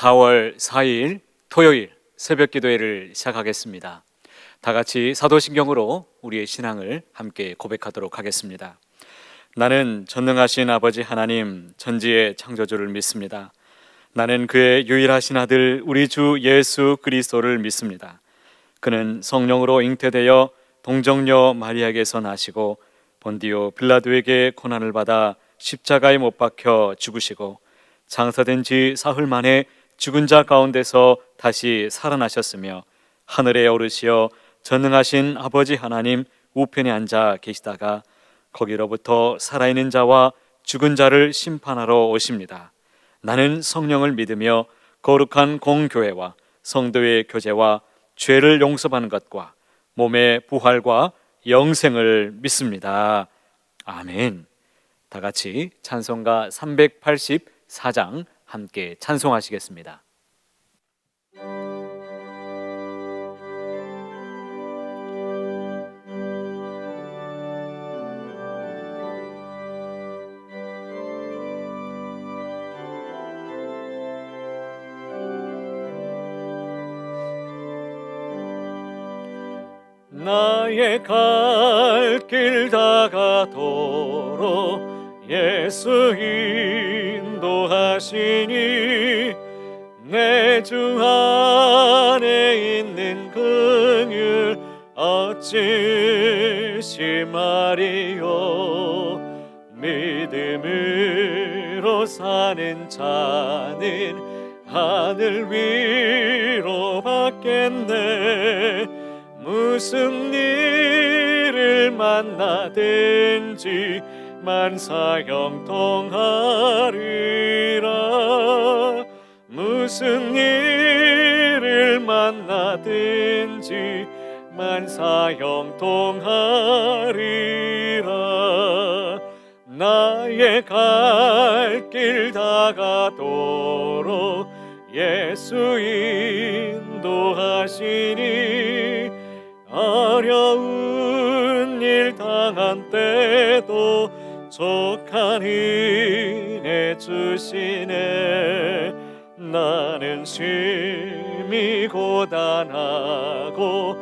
4월 4일 토요일 새벽 기도회를 시작하겠습니다. 다 같이 사도신경으로 우리의 신앙을 함께 고백하도록 하겠습니다. 나는 전능하신 아버지 하나님 전지의 창조주를 믿습니다. 나는 그의 유일하신 아들 우리 주 예수 그리스도를 믿습니다. 그는 성령으로 잉태되어 동정녀 마리아에게서 나시고 본디오 빌라도에게 고난을 받아 십자가에 못 박혀 죽으시고 장사된 지 사흘 만에 죽은 자 가운데서 다시 살아나셨으며 하늘에 오르시어 전능하신 아버지 하나님 우편에 앉아 계시다가 거기로부터 살아있는 자와 죽은 자를 심판하러 오십니다. 나는 성령을 믿으며 거룩한 공교회와 성도의 교제와 죄를 용서받는 것과 몸의 부활과 영생을 믿습니다. 아멘. 다 같이 찬송가 384장 함께 찬송하시겠습니다. 나의 갈 길 다가도록 예수 인도하시니 내 주 안에 있는 긍휼 어찌 심하리요. 믿음으로 사는 자는 하늘 위로 받겠네. 무슨 일을 만나든지 만사형통하리라. 무슨 일을 만나든지 만사형통하리라. 나의 갈 길 다가도록 예수 인도하시니 어려운 일 당한 때도 족한 은혜 주시네. 나는 심히 고단하고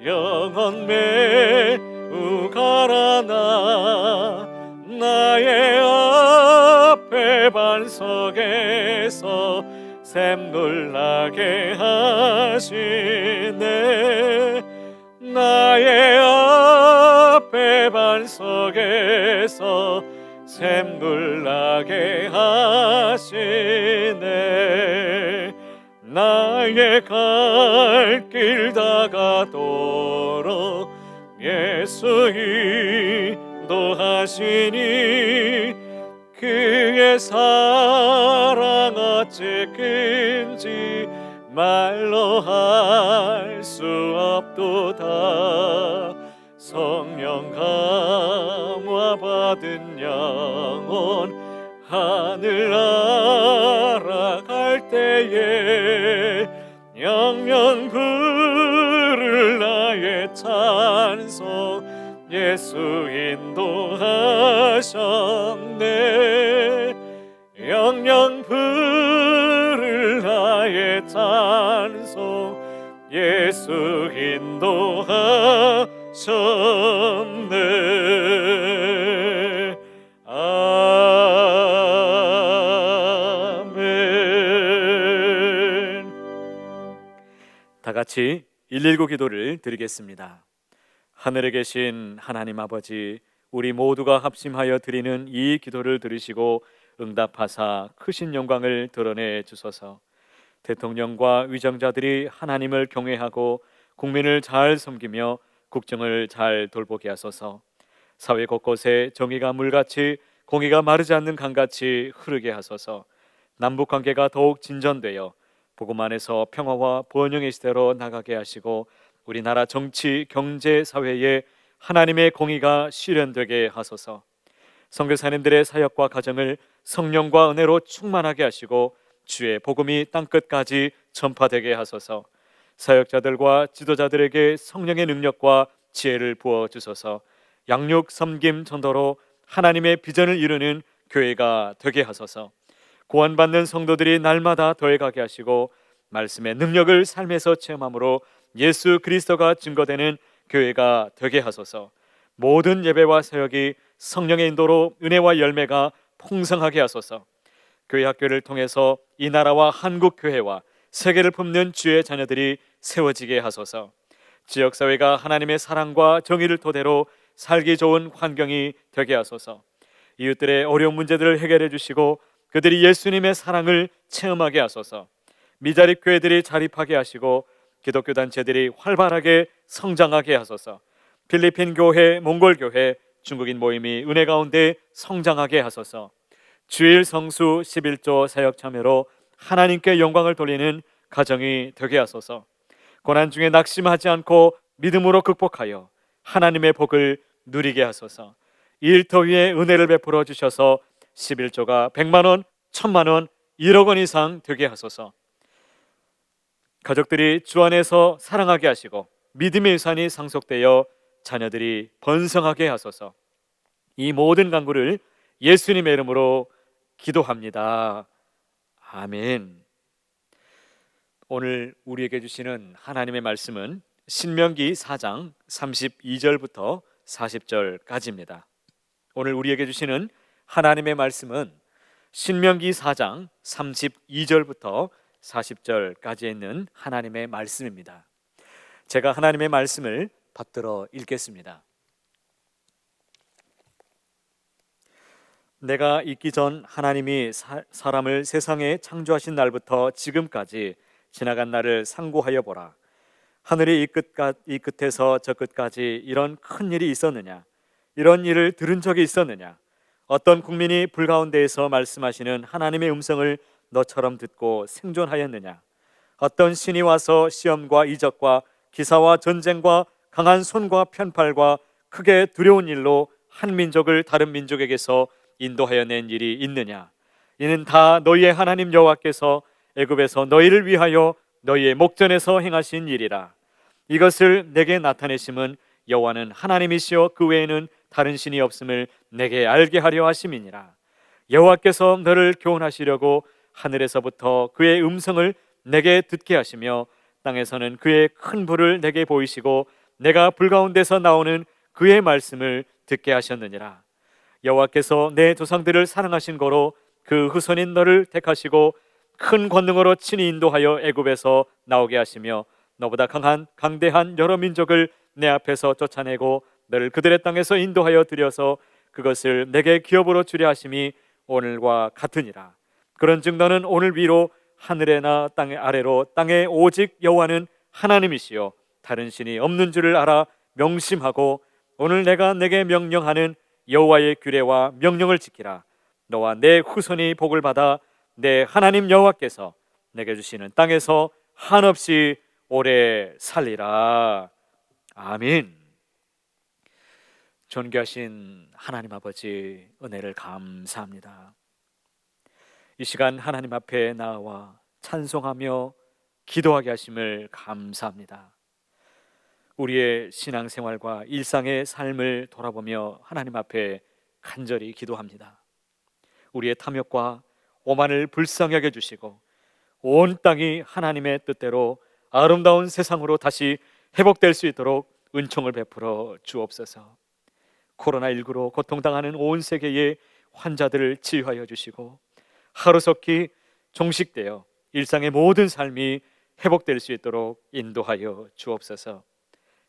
영혼 매우 가라나 나의 앞에 반석에서 샘놀라게 하시네. 나의 앞에 반석에서 샘놀라게 하시네. 나의 갈 길 다가도록 예수 인도하시니 그의 사랑 어찌 큰지 말로 할 수 없도다. 성령 감화 받은 영혼 하늘 알아갈 때에 영영 부를 나의 찬송 예수 인도하셨네. 영영 부를 나의 찬송 예수 인도하셨네. 아멘. 다 같이 119 기도를 드리겠습니다. 하늘에 계신 하나님 아버지, 우리 모두가 합심하여 드리는 이 기도를 들으시고 응답하사 크신 영광을 드러내 주소서. 대통령과 위정자들이 하나님을 경외하고 국민을 잘 섬기며 국정을 잘 돌보게 하소서. 사회 곳곳에 정의가 물같이 공의가 마르지 않는 강같이 흐르게 하소서. 남북관계가 더욱 진전되어 복음 안에서 평화와 번영의 시대로 나가게 하시고 우리나라 정치, 경제, 사회에 하나님의 공의가 실현되게 하소서. 선교사님들의 사역과 가정을 성령과 은혜로 충만하게 하시고 주의 복음이 땅끝까지 전파되게 하소서. 사역자들과 지도자들에게 성령의 능력과 지혜를 부어 주소서. 양육, 섬김, 전도로 하나님의 비전을 이루는 교회가 되게 하소서. 구원받는 성도들이 날마다 더해가게 하시고 말씀의 능력을 삶에서 체험함으로 예수 그리스도가 증거되는 교회가 되게 하소서. 모든 예배와 사역이 성령의 인도로 은혜와 열매가 풍성하게 하소서. 교회 학교를 통해서 이 나라와 한국 교회와 세계를 품는 주의 자녀들이 세워지게 하소서. 지역사회가 하나님의 사랑과 정의를 토대로 살기 좋은 환경이 되게 하소서. 이웃들의 어려운 문제들을 해결해 주시고 그들이 예수님의 사랑을 체험하게 하소서. 미자립 교회들이 자립하게 하시고 기독교 단체들이 활발하게 성장하게 하소서. 필리핀 교회, 몽골 교회, 중국인 모임이 은혜 가운데 성장하게 하소서. 주일 성수 11조 사역 참여로 하나님께 영광을 돌리는 가정이 되게 하소서. 고난 중에 낙심하지 않고 믿음으로 극복하여 하나님의 복을 누리게 하소서. 일터 위에 은혜를 베풀어 주셔서 11조가 100만 원, 1000만 원, 1억 원 이상 되게 하소서. 가족들이 주 안에서 사랑하게 하시고 믿음의 유산이 상속되어 자녀들이 번성하게 하소서. 이 모든 간구를 예수님의 이름으로 기도합니다. 아멘. 오늘 우리에게 주시는 하나님의 말씀은 신명기 4장 32절부터 40절까지입니다. 오늘 우리에게 주시는 하나님의 말씀은 신명기 4장 32절부터 40절까지 있는 하나님의 말씀입니다. 제가 하나님의 말씀을 받들어 읽겠습니다. 내가 있기 전 하나님이 사람을 세상에 창조하신 날부터 지금까지 지나간 날을 상고하여 보라. 하늘의 이 끝에서 저 끝까지 이런 큰 일이 있었느냐? 이런 일을 들은 적이 있었느냐? 어떤 국민이 불 가운데에서 말씀하시는 하나님의 음성을 너처럼 듣고 생존하였느냐? 어떤 신이 와서 시험과 이적과 기사와 전쟁과 강한 손과 편팔과 크게 두려운 일로 한 민족을 다른 민족에게서 인도하여 낸 일이 있느냐? 이는 다 너희의 하나님 여호와께서 애굽에서 너희를 위하여 너희의 목전에서 행하신 일이라. 이것을 내게 나타내심은 여호와는 하나님이시여 그 외에는 다른 신이 없음을 내게 알게 하려 하심이니라. 여호와께서 너를 교훈하시려고 하늘에서부터 그의 음성을 내게 듣게 하시며 땅에서는 그의 큰 불을 내게 보이시고 내가 불 가운데서 나오는 그의 말씀을 듣게 하셨느니라. 여호와께서 내 조상들을 사랑하신 거로 그 후손인 너를 택하시고 큰 권능으로 친히 인도하여 애굽에서 나오게 하시며 너보다 강대한 여러 민족을 내 앞에서 쫓아내고 너를 그들의 땅에서 인도하여 들여서 그것을 내게 기업으로 주려 하심이 오늘과 같으니라. 그런즉 너는 오늘 위로 하늘에나 땅의 아래로 땅에 오직 여호와는 하나님이시요 다른 신이 없는 줄을 알아 명심하고 오늘 내가 내게 명령하는 여호와의 규례와 명령을 지키라. 너와 내 후손이 복을 받아 내 하나님 여호와께서 내게 주시는 땅에서 한없이 오래 살리라. 아멘. 존귀하신 하나님 아버지, 은혜를 감사합니다. 이 시간 하나님 앞에 나와 찬송하며 기도하게 하심을 감사합니다. 우리의 신앙생활과 일상의 삶을 돌아보며 하나님 앞에 간절히 기도합니다. 우리의 탐욕과 오만을 불쌍하게 해주시고 온 땅이 하나님의 뜻대로 아름다운 세상으로 다시 회복될 수 있도록 은총을 베풀어 주옵소서. 코로나19로 고통당하는 온 세계의 환자들을 치유하여 주시고 하루속히 종식되어 일상의 모든 삶이 회복될 수 있도록 인도하여 주옵소서.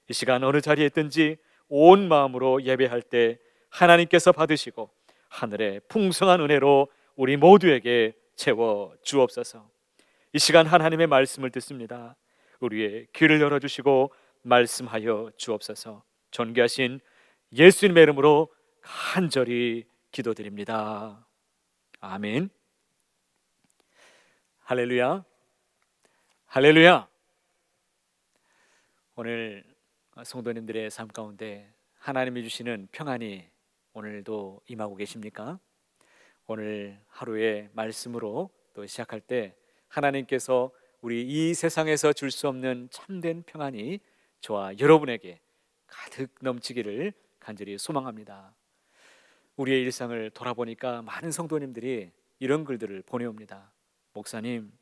이 시간 어느 자리에 있든지 온 마음으로 예배할 때 하나님께서 받으시고 하늘의 풍성한 은혜로 우리 모두에게 채워 주옵소서. 이 시간 하나님의 말씀을 듣습니다. 우리의 귀를 열어주시고 말씀하여 주옵소서. 존귀하신 예수님의 이름으로 간절히 기도드립니다. 아멘. 할렐루야, 할렐루야. 오늘 성도님들의 삶 가운데 하나님이 주시는 평안이 오늘도 임하고 계십니까? 오늘 하루의 말씀으로 또 시작할 때 하나님께서 우리 이 세상에서 줄 수 없는 참된 평안이 저와 여러분에게 가득 넘치기를 간절히 소망합니다. 우리의 일상을 돌아보니까 많은 성도님들이 이런 글들을 보내옵니다. 목사님,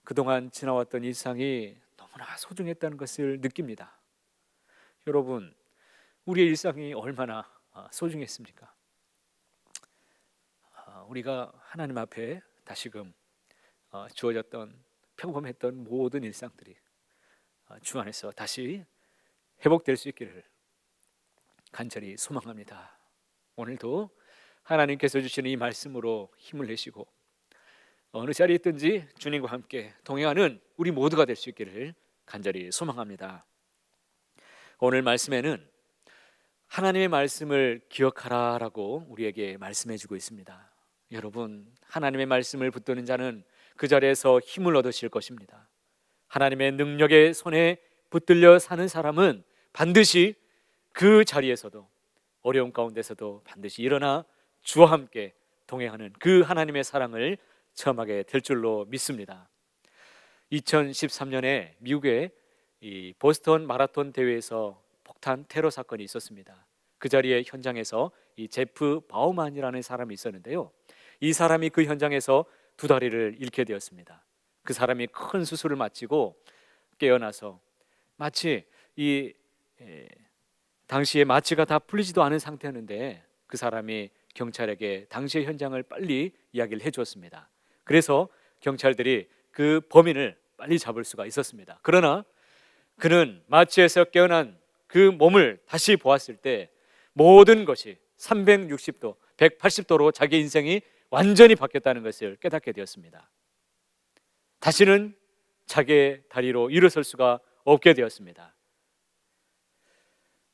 그동안 지나왔던 일상이 너무나 소중했다는 것을 느낍니다. 여러분, 우리의 일상이 얼마나 소중했습니까? 우리가 하나님 앞에 다시금 주어졌던 평범했던 모든 일상들이 주 안에서 다시 회복될 수 있기를 간절히 소망합니다. 오늘도 하나님께서 주시는 이 말씀으로 힘을 내시고 어느 자리에 있든지 주님과 함께 동행하는 우리 모두가 될 수 있기를 간절히 소망합니다. 오늘 말씀에는 하나님의 말씀을 기억하라라고 우리에게 말씀해 주고 있습니다. 여러분, 하나님의 말씀을 붙드는 자는 그 자리에서 힘을 얻으실 것입니다. 하나님의 능력의 손에 붙들려 사는 사람은 반드시 그 자리에서도 어려움 가운데서도 반드시 일어나 주와 함께 동행하는 그 하나님의 사랑을 체험하게 될 줄로 믿습니다. 2013년에 미국의 이 보스턴 마라톤 대회에서 폭탄 테러 사건이 있었습니다. 그 자리에 현장에서 이 제프 바우만이라는 사람이 있었는데요. 이 사람이 그 현장에서 두 다리를 잃게 되었습니다. 그 사람이 큰 수술을 마치고 깨어나서 마치 당시에 마취가 다 풀리지도 않은 상태였는데 그 사람이 경찰에게 당시의 현장을 빨리 이야기를 해주었습니다. 그래서 경찰들이 그 범인을 빨리 잡을 수가 있었습니다. 그러나 그는 마취에서 깨어난 그 몸을 다시 보았을 때 모든 것이 360도, 180도로 자기 인생이 완전히 바뀌었다는 것을 깨닫게 되었습니다. 다시는 자기의 다리로 일어설 수가 없게 되었습니다.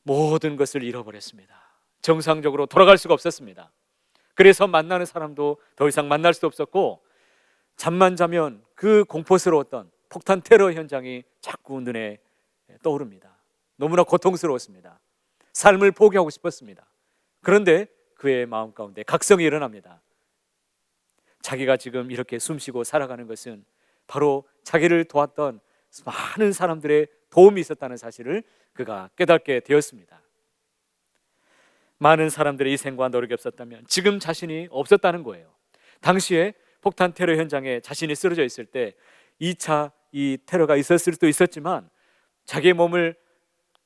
모든 것을 잃어버렸습니다. 정상적으로 돌아갈 수가 없었습니다. 그래서 만나는 사람도 더 이상 만날 수도 없었고, 잠만 자면 그 공포스러웠던 폭탄 테러 현장이 자꾸 눈에 떠오릅니다. 너무나 고통스러웠습니다. 삶을 포기하고 싶었습니다. 그런데 그의 마음 가운데 각성이 일어납니다. 자기가 지금 이렇게 숨쉬고 살아가는 것은 바로 자기를 도왔던 많은 사람들의 도움이 있었다는 사실을 그가 깨닫게 되었습니다. 많은 사람들의 희생과 노력이 없었다면 지금 자신이 없었다는 거예요. 당시에 폭탄 테러 현장에 자신이 쓰러져 있을 때 2차 이 테러가 있었을 수도 있었지만 자기의 몸을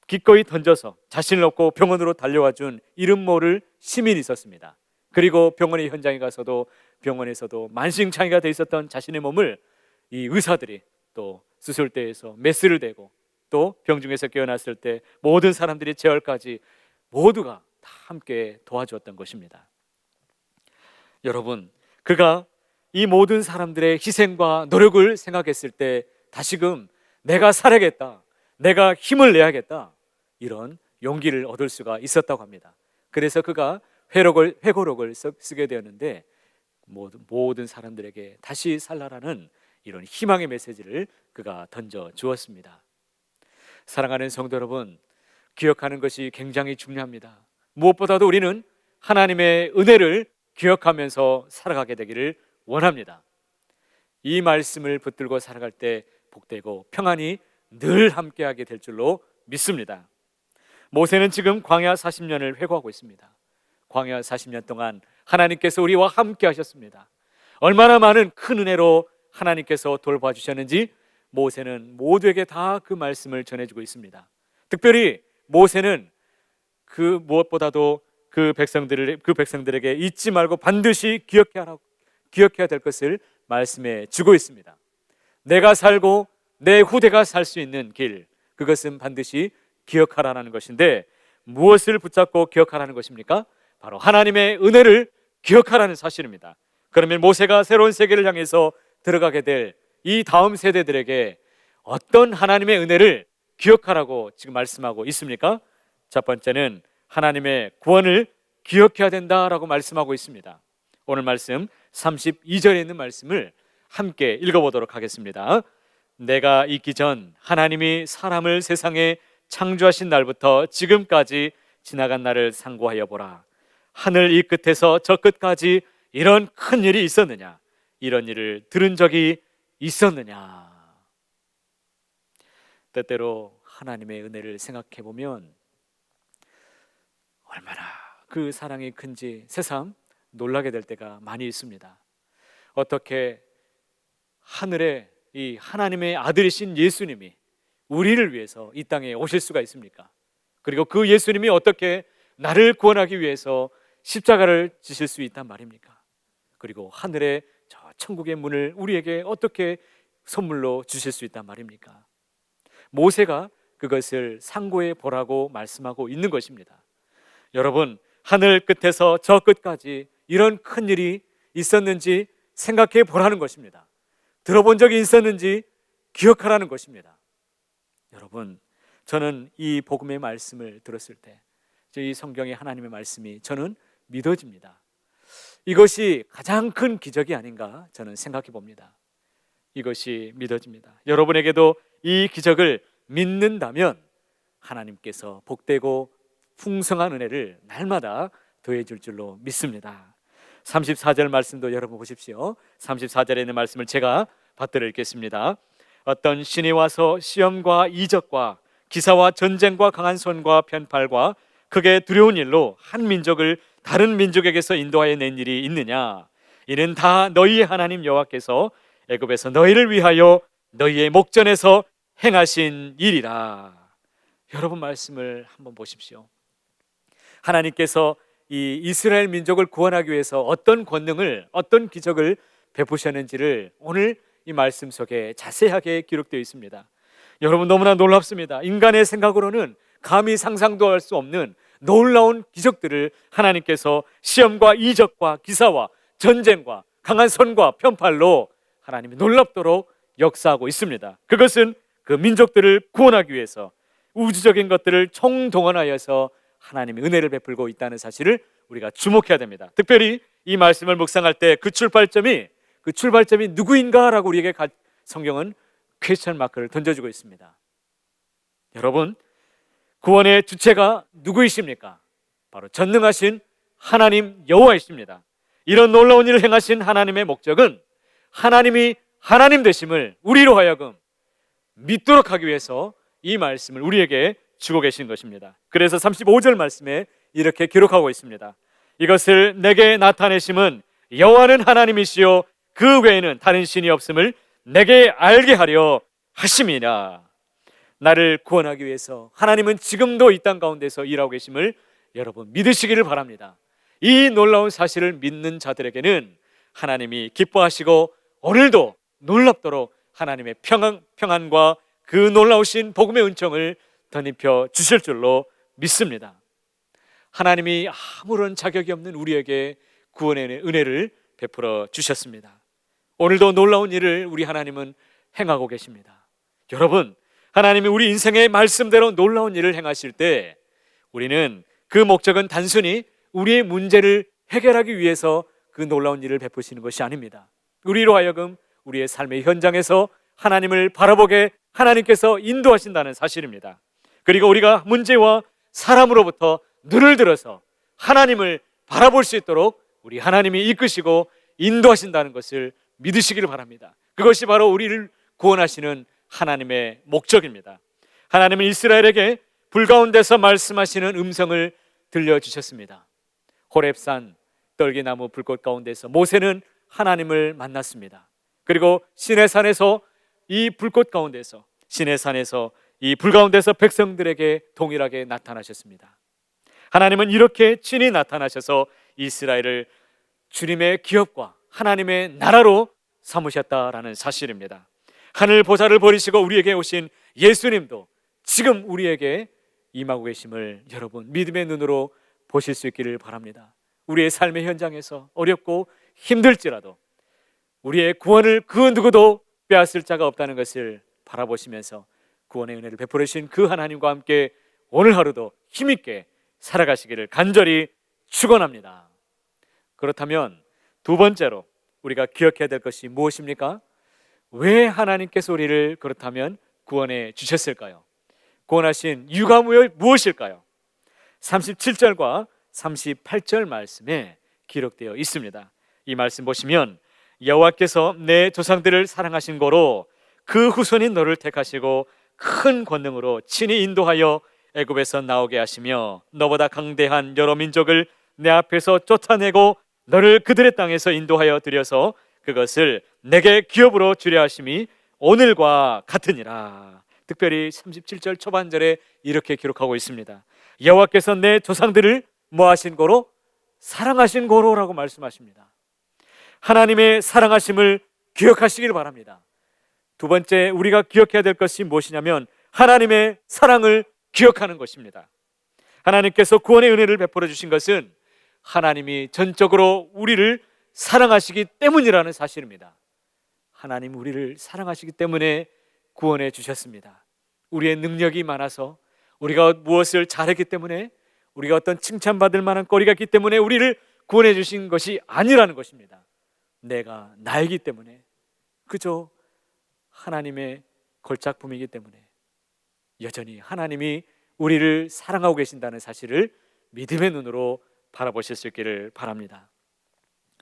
기꺼이 던져서 자신을 얻고 병원으로 달려와 준 이름 모를 시민이 있었습니다. 그리고 병원의 현장에 가서도 병원에서도 만신창이가 돼 있었던 자신의 몸을 이 의사들이 또 수술대에서 메스를 대고 또 병중에서 깨어났을 때 모든 사람들이 재활까지 모두가 다 함께 도와주었던 것입니다. 여러분, 그가 이 모든 사람들의 희생과 노력을 생각했을 때 다시금 내가 살아야겠다, 내가 힘을 내야겠다, 이런 용기를 얻을 수가 있었다고 합니다. 그래서 그가 회고록을 쓰게 되었는데 모든 사람들에게 다시 살라라는 이런 희망의 메시지를 그가 던져 주었습니다. 사랑하는 성도 여러분, 기억하는 것이 굉장히 중요합니다. 무엇보다도 우리는 하나님의 은혜를 기억하면서 살아가게 되기를 원합니다. 이 말씀을 붙들고 살아갈 때 복되고 평안이 늘 함께하게 될 줄로 믿습니다. 모세는 지금 광야 40년을 회고하고 있습니다. 광야 40년 동안 하나님께서 우리와 함께 하셨습니다. 얼마나 많은 큰 은혜로 하나님께서 돌봐 주셨는지 모세는 모두에게 다 그 말씀을 전해주고 있습니다. 특별히 모세는 그 무엇보다도 그 백성들에게 잊지 말고 반드시 기억해야 될 것을 말씀해 주고 있습니다. 내가 살고 내 후대가 살 수 있는 길, 그것은 반드시 기억하라는 것인데 무엇을 붙잡고 기억하라는 것입니까? 바로 하나님의 은혜를 기억하라는 사실입니다. 그러면 모세가 새로운 세계를 향해서 들어가게 될 이 다음 세대들에게 어떤 하나님의 은혜를 기억하라고 지금 말씀하고 있습니까? 첫 번째는 하나님의 구원을 기억해야 된다라고 말씀하고 있습니다. 오늘 말씀 32절에 있는 말씀을 함께 읽어보도록 하겠습니다. 내가 있기 전 하나님이 사람을 세상에 창조하신 날부터 지금까지 지나간 날을 상고하여 보라. 하늘 이 끝에서 저 끝까지 이런 큰 일이 있었느냐? 이런 일을 들은 적이 있었느냐? 때때로 하나님의 은혜를 생각해 보면 얼마나 그 사랑이 큰지 새삼 놀라게 될 때가 많이 있습니다. 어떻게 하늘에 이 하나님의 아들이신 예수님이 우리를 위해서 이 땅에 오실 수가 있습니까? 그리고 그 예수님이 어떻게 나를 구원하기 위해서 십자가를 지실 수 있단 말입니까? 그리고 하늘의 저 천국의 문을 우리에게 어떻게 선물로 주실 수 있단 말입니까? 모세가 그것을 상고해 보라고 말씀하고 있는 것입니다. 여러분, 하늘 끝에서 저 끝까지 이런 큰 일이 있었는지 생각해 보라는 것입니다. 들어본 적이 있었는지 기억하라는 것입니다. 여러분, 저는 이 복음의 말씀을 들었을 때 이 성경의 하나님의 말씀이 저는 믿어집니다. 이것이 가장 큰 기적이 아닌가 저는 생각해 봅니다. 이것이 믿어집니다. 여러분에게도 이 기적을 믿는다면 하나님께서 복되고 풍성한 은혜를 날마다 더해 줄 줄로 믿습니다. 34절 말씀도 여러분 보십시오. 34절에 있는 말씀을 제가 받들어 읽겠습니다. 어떤 신이 와서 시험과 이적과 기사와 전쟁과 강한 손과 편팔과 크게 두려운 일로 한 민족을 다른 민족에게서 인도하여 낸 일이 있느냐? 이는 다 너희의 하나님 여호와께서 애굽에서 너희를 위하여 너희의 목전에서 행하신 일이라. 여러분 말씀을 한번 보십시오. 하나님께서 이 이스라엘 민족을 구원하기 위해서 어떤 권능을, 어떤 기적을 베푸셨는지를 오늘 이 말씀 속에 자세하게 기록되어 있습니다. 여러분, 너무나 놀랍습니다. 인간의 생각으로는 감히 상상도 할 수 없는 놀라운 기적들을 하나님께서 시험과 이적과 기사와 전쟁과 강한 손과 편팔로 하나님이 놀랍도록 역사하고 있습니다. 그것은 그 민족들을 구원하기 위해서 우주적인 것들을 총동원하여서 하나님이 은혜를 베풀고 있다는 사실을 우리가 주목해야 됩니다. 특별히 이 말씀을 묵상할 때 그 출발점이 누구인가라고 우리에게 성경은 퀘스천 마크를 던져주고 있습니다. 여러분, 구원의 주체가 누구이십니까? 바로 전능하신 하나님 여호와이십니다. 이런 놀라운 일을 행하신 하나님의 목적은 하나님이 하나님 되심을 우리로 하여금 믿도록 하기 위해서 이 말씀을 우리에게 주고 계신 것입니다. 그래서 35절 말씀에 이렇게 기록하고 있습니다. 이것을 내게 나타내심은 여호와는 하나님이시요 그 외에는 다른 신이 없음을 내게 알게 하려 하심이라. 나를 구원하기 위해서 하나님은 지금도 이 땅 가운데서 일하고 계심을 여러분 믿으시기를 바랍니다. 이 놀라운 사실을 믿는 자들에게는 하나님이 기뻐하시고 오늘도 놀랍도록 하나님의 평안과 그 놀라우신 복음의 은총을 덧입혀 주실 줄로 믿습니다. 하나님이 아무런 자격이 없는 우리에게 구원의 은혜를 베풀어 주셨습니다. 오늘도 놀라운 일을 우리 하나님은 행하고 계십니다. 여러분, 하나님이 우리 인생의 말씀대로 놀라운 일을 행하실 때 우리는 그 목적은 단순히 우리의 문제를 해결하기 위해서 그 놀라운 일을 베푸시는 것이 아닙니다. 우리로 하여금 우리의 삶의 현장에서 하나님을 바라보게 하나님께서 인도하신다는 사실입니다. 그리고 우리가 문제와 사람으로부터 눈을 들어서 하나님을 바라볼 수 있도록 우리 하나님이 이끄시고 인도하신다는 것을 믿으시기를 바랍니다. 그것이 바로 우리를 구원하시는 하나님의 목적입니다. 하나님은 이스라엘에게 불 가운데서 말씀하시는 음성을 들려주셨습니다. 호렙산 떨기나무 불꽃 가운데서 모세는 하나님을 만났습니다. 그리고 시내산에서 이 불꽃 가운데서 시내산에서 이 불 가운데서 백성들에게 동일하게 나타나셨습니다. 하나님은 이렇게 친히 나타나셔서 이스라엘을 주님의 기업과 하나님의 나라로 삼으셨다라는 사실입니다. 하늘 보좌를 버리시고 우리에게 오신 예수님도 지금 우리에게 임하고 계심을 여러분 믿음의 눈으로 보실 수 있기를 바랍니다. 우리의 삶의 현장에서 어렵고 힘들지라도 우리의 구원을 그 누구도 빼앗을 자가 없다는 것을 바라보시면서 구원의 은혜를 베풀어 주신 그 하나님과 함께 오늘 하루도 힘있게 살아가시기를 간절히 축원합니다. 그렇다면 두 번째로 우리가 기억해야 될 것이 무엇입니까? 왜 하나님께서 우리를 그렇다면 구원해 주셨을까요? 구원하신 이유가 무엇일까요? 37절과 38절 말씀에 기록되어 있습니다. 이 말씀 보시면 여호와께서 내 조상들을 사랑하신 거로 그 후손인 너를 택하시고 큰 권능으로 친히 인도하여 애굽에서 나오게 하시며 너보다 강대한 여러 민족을 내 앞에서 쫓아내고 너를 그들의 땅에서 인도하여 들여서 그것을 내게 기업으로 주려 하심이 오늘과 같으니라. 특별히 37절 초반절에 이렇게 기록하고 있습니다. 여호와께서 내 조상들을 뭐 하신 고로? 사랑하신 고로라고 말씀하십니다. 하나님의 사랑하심을 기억하시길 바랍니다. 두 번째, 우리가 기억해야 될 것이 무엇이냐면 하나님의 사랑을 기억하는 것입니다. 하나님께서 구원의 은혜를 베풀어 주신 것은 하나님이 전적으로 우리를 사랑하시기 때문이라는 사실입니다. 하나님 우리를 사랑하시기 때문에 구원해 주셨습니다. 우리의 능력이 많아서, 우리가 무엇을 잘했기 때문에, 우리가 어떤 칭찬받을 만한 거리가 있기 때문에 우리를 구원해 주신 것이 아니라는 것입니다. 내가 나이기 때문에, 그저 하나님의 걸작품이기 때문에 여전히 하나님이 우리를 사랑하고 계신다는 사실을 믿음의 눈으로 바라보실 수 있기를 바랍니다.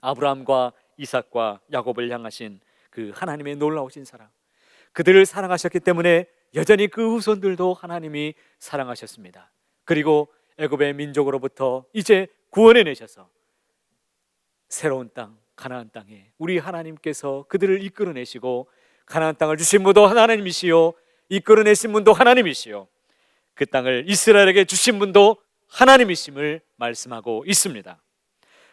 아브라함과 이삭과 야곱을 향하신 그 하나님의 놀라우신 사랑, 그들을 사랑하셨기 때문에 여전히 그 후손들도 하나님이 사랑하셨습니다. 그리고 애굽의 민족으로부터 이제 구원해 내셔서 새로운 땅, 가나안 땅에 우리 하나님께서 그들을 이끌어내시고, 가나안 땅을 주신 분도 하나님이시요 이끌어내신 분도 하나님이시요 그 땅을 이스라엘에게 주신 분도 하나님이심을 말씀하고 있습니다.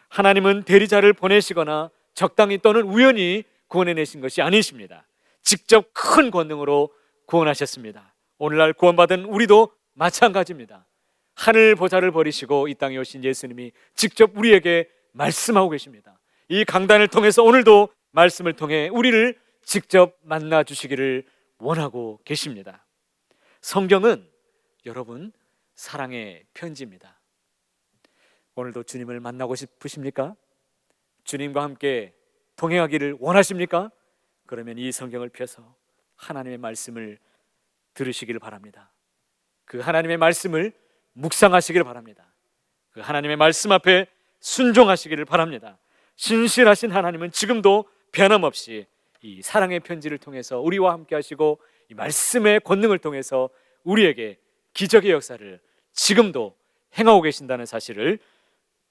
하나님은 대리자를 보내시거나 적당히 또는 우연히 구원해내신 것이 아니십니다. 직접 큰 권능으로 구원하셨습니다. 오늘날 구원받은 우리도 마찬가지입니다. 하늘 보좌를 버리시고 이 땅에 오신 예수님이 직접 우리에게 말씀하고 계십니다. 이 강단을 통해서 오늘도 말씀을 통해 우리를 직접 만나 주시기를 원하고 계십니다. 성경은 여러분 사랑의 편지입니다. 오늘도 주님을 만나고 싶으십니까? 주님과 함께 동행하기를 원하십니까? 그러면 이 성경을 펴서 하나님의 말씀을 들으시기를 바랍니다. 그 하나님의 말씀을 묵상하시기를 바랍니다. 그 하나님의 말씀 앞에 순종하시기를 바랍니다. 신실하신 하나님은 지금도 변함없이 이 사랑의 편지를 통해서 우리와 함께 하시고, 이 말씀의 권능을 통해서 우리에게 기적의 역사를 지금도 행하고 계신다는 사실을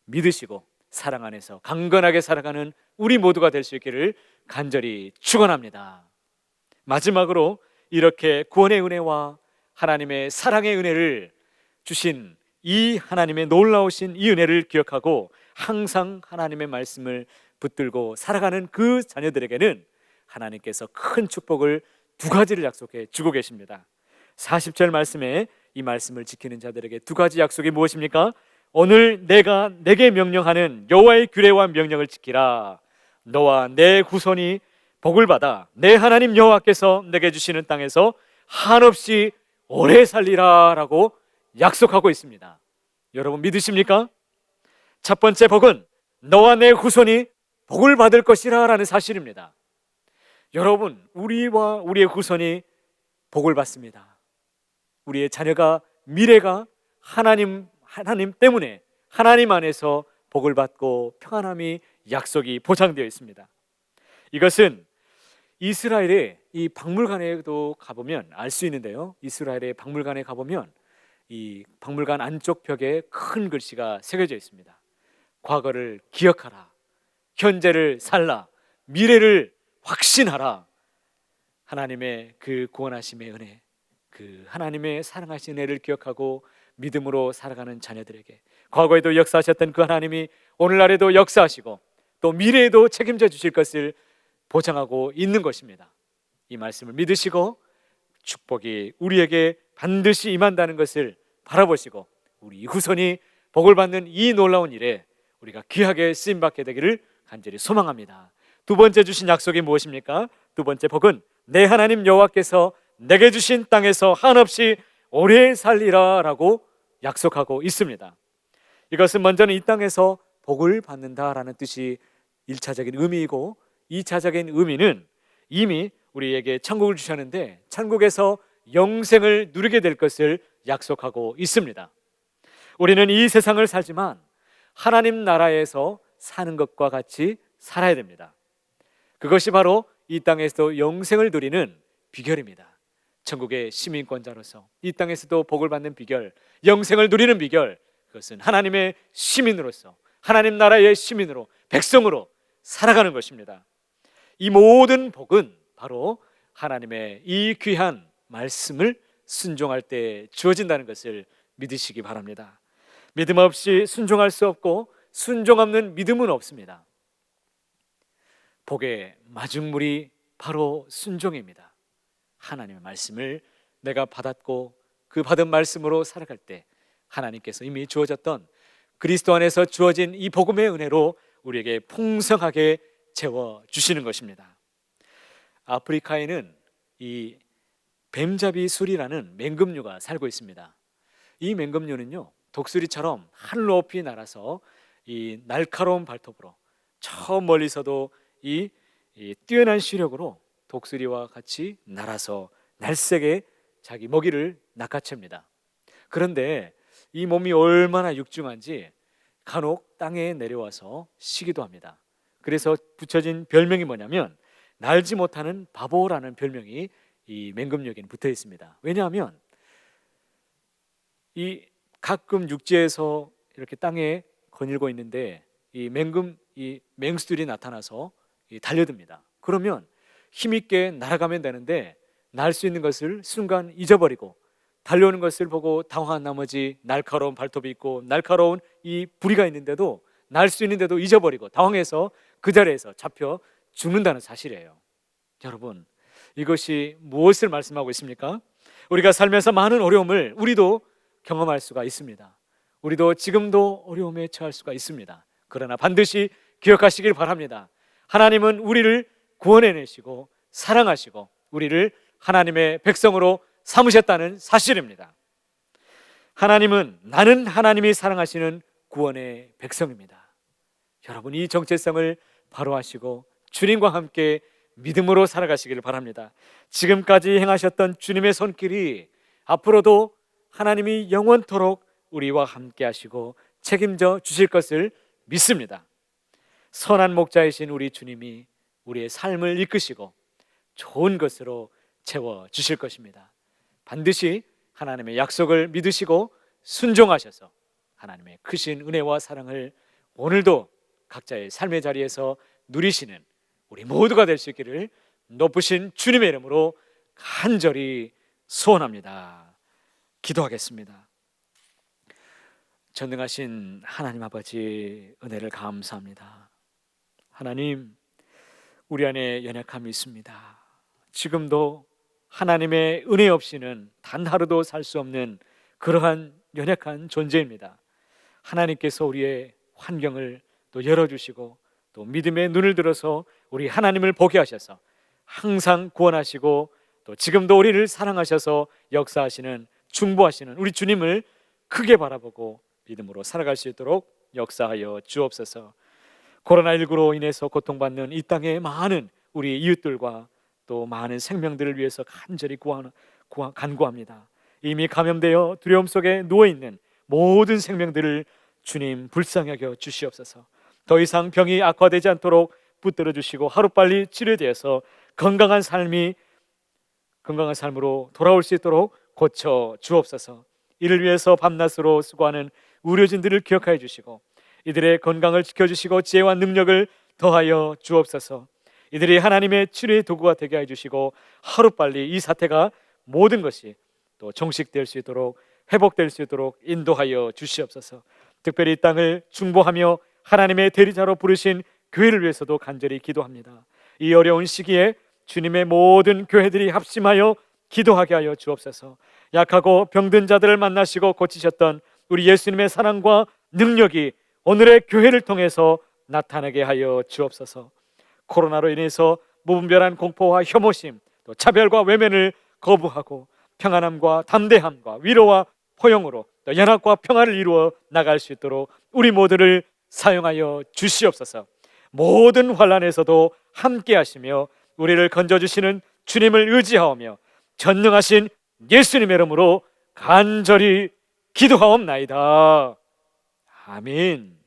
믿으시고 사랑 안에서 강건하게 살아가는 우리 모두가 될 수 있기를 간절히 축원합니다. 마지막으로 이렇게 구원의 은혜와 하나님의 사랑의 은혜를 주신 이 하나님의 놀라우신 이 은혜를 기억하고 항상 하나님의 말씀을 붙들고 살아가는 그 자녀들에게는 하나님께서 큰 축복을 두 가지를 약속해 주고 계십니다. 40절 말씀에 이 말씀을 지키는 자들에게 두 가지 약속이 무엇입니까? 오늘 내가 내게 명령하는 여호와의 규례와 명령을 지키라. 너와 내 후손이 복을 받아 내 하나님 여호와께서 내게 주시는 땅에서 한없이 오래 살리라 라고 약속하고 있습니다. 여러분 믿으십니까? 첫 번째 복은 너와 내 후손이 복을 받을 것이라 라는 사실입니다. 여러분, 우리와 우리의 후손이 복을 받습니다. 우리의 자녀가, 미래가 하나님 때문에 하나님 안에서 복을 받고 평안함이 약속이 보장되어 있습니다. 이것은 이스라엘의 이 박물관에도 가보면 알 수 있는데요, 이스라엘의 박물관에 가보면 이 박물관 안쪽 벽에 큰 글씨가 새겨져 있습니다. 과거를 기억하라, 현재를 살라, 미래를 확신하라. 하나님의 그 구원하심의 은혜, 그 하나님의 사랑하신 은혜를 기억하고 믿음으로 살아가는 자녀들에게 과거에도 역사하셨던 그 하나님이 오늘날에도 역사하시고 또 미래에도 책임져 주실 것을 보장하고 있는 것입니다. 이 말씀을 믿으시고 축복이 우리에게 반드시 임한다는 것을 바라보시고 우리 후손이 복을 받는 이 놀라운 일에 우리가 귀하게 쓰임받게 되기를 간절히 소망합니다. 두 번째 주신 약속이 무엇입니까? 두 번째 복은 내 하나님 여호와께서 내게 주신 땅에서 한없이 오래 살리라 라고 약속하고 있습니다. 이것은 먼저는 이 땅에서 복을 받는다라는 뜻이 1차적인 의미이고, 2차적인 의미는 이미 우리에게 천국을 주셨는데 천국에서 영생을 누리게 될 것을 약속하고 있습니다. 우리는 이 세상을 살지만 하나님 나라에서 사는 것과 같이 살아야 됩니다. 그것이 바로 이 땅에서 영생을 누리는 비결입니다. 천국의 시민권자로서 이 땅에서도 복을 받는 비결, 영생을 누리는 비결, 그것은 하나님의 시민으로서 하나님 나라의 시민으로, 백성으로 살아가는 것입니다. 이 모든 복은 바로 하나님의 이 귀한 말씀을 순종할 때 주어진다는 것을 믿으시기 바랍니다. 믿음 없이 순종할 수 없고 순종 없는 믿음은 없습니다. 복의 마중물이 바로 순종입니다. 하나님의 말씀을 내가 받았고 그 받은 말씀으로 살아갈 때 하나님께서 이미 주어졌던 그리스도 안에서 주어진 이 복음의 은혜로 우리에게 풍성하게 채워주시는 것입니다. 아프리카에는 이 뱀잡이 술이라는 맹금류가 살고 있습니다. 이 맹금류는요, 독수리처럼 하늘 높이 날아서 이 날카로운 발톱으로 저 멀리서도 이 뛰어난 시력으로 독수리와 같이 날아서 날쌔게 자기 먹이를 낚아챕니다. 그런데 이 몸이 얼마나 육중한지 간혹 땅에 내려와서 쉬기도 합니다. 그래서 붙여진 별명이 뭐냐면 날지 못하는 바보라는 별명이 이 맹금류에게는 붙어 있습니다. 왜냐하면 이 가끔 육지에서 이렇게 땅에 거닐고 있는데 이 맹수들이 나타나서 달려듭니다. 그러면 힘있게 날아가면 되는데 날 수 있는 것을 순간 잊어버리고 달려오는 것을 보고 당황한 나머지 날카로운 발톱이 있고 날카로운 이 부리가 있는데도 날 수 있는데도 잊어버리고 당황해서 그 자리에서 잡혀 죽는다는 사실이에요. 여러분, 이것이 무엇을 말씀하고 있습니까? 우리가 살면서 많은 어려움을 우리도 경험할 수가 있습니다. 우리도 지금도 어려움에 처할 수가 있습니다. 그러나 반드시 기억하시길 바랍니다. 하나님은 우리를 구원해내시고 사랑하시고 우리를 하나님의 백성으로 삼으셨다는 사실입니다. 하나님은 나는 하나님이 사랑하시는 구원의 백성입니다. 여러분, 이 정체성을 바로 하시고 주님과 함께 믿음으로 살아가시기를 바랍니다. 지금까지 행하셨던 주님의 손길이 앞으로도 하나님이 영원토록 우리와 함께 하시고 책임져 주실 것을 믿습니다. 선한 목자이신 우리 주님이 우리의 삶을 이끄시고 좋은 것으로 채워주실 것입니다. 반드시 하나님의 약속을 믿으시고 순종하셔서 하나님의 크신 은혜와 사랑을 오늘도 각자의 삶의 자리에서 누리시는 우리 모두가 될 수 있기를 높으신 주님의 이름으로 간절히 소원합니다. 기도하겠습니다. 전능하신 하나님 아버지, 은혜를 감사합니다. 하나님, 우리 안에 연약함이 있습니다. 지금도 하나님의 은혜 없이는 단 하루도 살 수 없는 그러한 연약한 존재입니다. 하나님께서 우리의 환경을 또 열어주시고 또 믿음의 눈을 들어서 우리 하나님을 보게 하셔서 항상 구원하시고 또 지금도 우리를 사랑하셔서 역사하시는, 중보하시는 우리 주님을 크게 바라보고 믿음으로 살아갈 수 있도록 역사하여 주옵소서. 코로나19로 인해서 고통받는 이 땅의 많은 우리 이웃들과 또 많은 생명들을 위해서 간절히 간구합니다. 이미 감염되어 두려움 속에 누워있는 모든 생명들을 주님 불쌍히 여겨 주시옵소서. 더 이상 병이 악화되지 않도록 붙들어 주시고 하루빨리 치료되어서 건강한 삶으로 돌아올 수 있도록 고쳐 주옵소서. 이를 위해서 밤낮으로 수고하는 의료진들을 기억하여 주시고 이들의 건강을 지켜주시고 지혜와 능력을 더하여 주옵소서. 이들이 하나님의 치료의 도구가 되게 해주시고 하루빨리 이 사태가 모든 것이 또 종식될 수 있도록, 회복될 수 있도록 인도하여 주시옵소서. 특별히 이 땅을 중보하며 하나님의 대리자로 부르신 교회를 위해서도 간절히 기도합니다. 이 어려운 시기에 주님의 모든 교회들이 합심하여 기도하게 하여 주옵소서. 약하고 병든 자들을 만나시고 고치셨던 우리 예수님의 사랑과 능력이 오늘의 교회를 통해서 나타나게 하여 주옵소서. 코로나로 인해서 무분별한 공포와 혐오심, 또 차별과 외면을 거부하고 평안함과 담대함과 위로와 포용으로 또 연합과 평화를 이루어 나갈 수 있도록 우리 모두를 사용하여 주시옵소서. 모든 환난에서도 함께 하시며 우리를 건져주시는 주님을 의지하오며 전능하신 예수님의 이름으로 간절히 기도하옵나이다. 아멘.